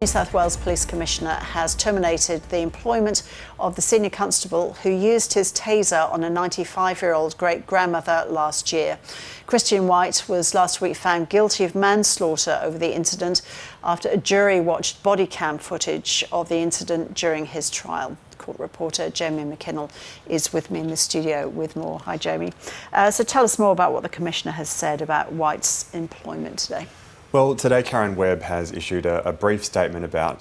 New South Wales Police Commissioner has terminated the employment of the senior constable who used his taser on a 95-year-old great-grandmother last year. Christian White was last week found guilty of manslaughter over the incident after a jury watched body cam footage of the incident during his trial. Court reporter Jamie McKinnell is with me in the studio with more. Hi, Jamie. So tell us more about what the Commissioner has said about White's employment today. Well, today Karen Webb has issued a brief statement about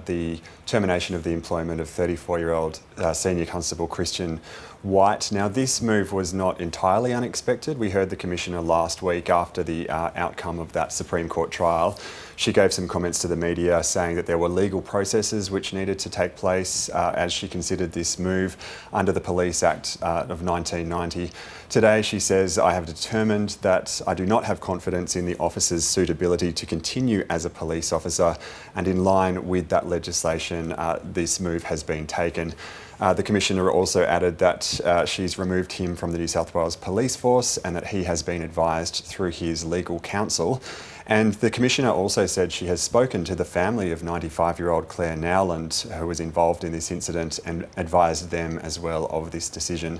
the termination of the employment of 34-year-old Senior Constable Christian White. Now, this move was not entirely unexpected. We heard the Commissioner last week after the outcome of that Supreme Court trial. She gave some comments to the media saying that there were legal processes which needed to take place as she considered this move under the Police Act of 1990. Today she says, "I have determined that I do not have confidence in the officer's suitability to continue as a police officer, and in line with that legislation this move has been taken." The Commissioner also added that she's removed him from the New South Wales Police Force and that he has been advised through his legal counsel. And the Commissioner also said she has spoken to the family of 95-year-old Clare Nowland, who was involved in this incident, and advised them as well of this decision.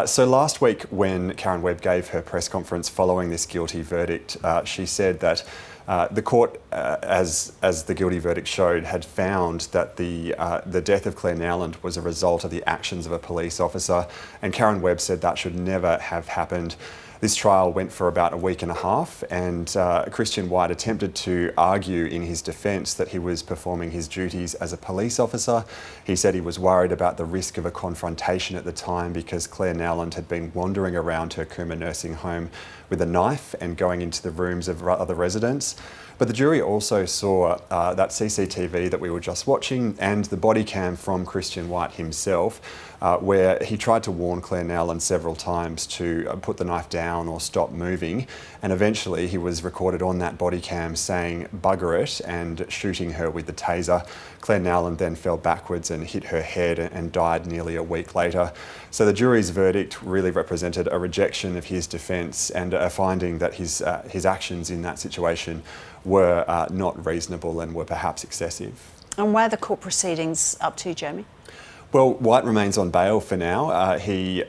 So last week, when Karen Webb gave her press conference following this guilty verdict, she said that the court, as the guilty verdict showed, had found that the death of Clare Nowland was a result of the actions of a police officer, and Karen Webb said that should never have happened. This trial went for about a week and a half, and Christian White attempted to argue in his defence that he was performing his duties as a police officer. He said he was worried about the risk of a confrontation at the time because Clare Nowland had been wandering around her Cooma nursing home with a knife and going into the rooms of other residents. But the jury also saw that CCTV that we were just watching and the body cam from Christian White himself, where he tried to warn Clare Nowland several times to put the knife down or stop moving. And eventually he was recorded on that body cam saying, "Bugger it," and shooting her with the taser. Clare Nowland then fell backwards and hit her head and died nearly a week later. So the jury's verdict really represented a rejection of his defence and a finding that his actions in that situation were not reasonable and were perhaps excessive. And where are the court proceedings up to, Jamie? Well, White remains on bail for now. He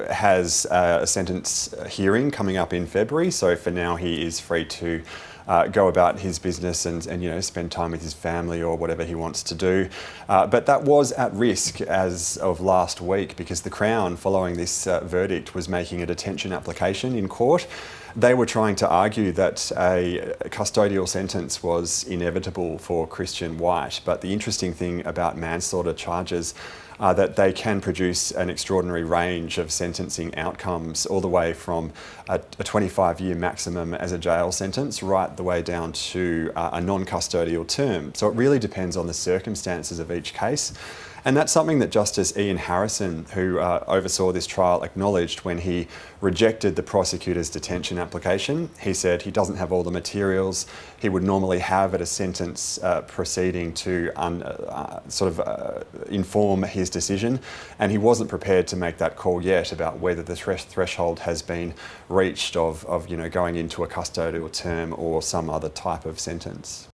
has a sentence hearing coming up in February, so for now he is free to go about his business and spend time with his family or whatever he wants to do. But that was at risk as of last week because the Crown, following this verdict, was making a detention application in court. They were trying to argue that a custodial sentence was inevitable for Christian White, but the interesting thing about manslaughter charges are that they can produce an extraordinary range of sentencing outcomes, all the way from a 25-year maximum as a jail sentence right the way down to a non-custodial term. So it really depends on the circumstances of each case. And that's something that Justice Ian Harrison, who oversaw this trial, acknowledged when he rejected the prosecutor's detention application. He said he doesn't have all the materials he would normally have at a sentence proceeding to inform his decision, and he wasn't prepared to make that call yet about whether the threshold has been reached of going into a custodial term or some other type of sentence.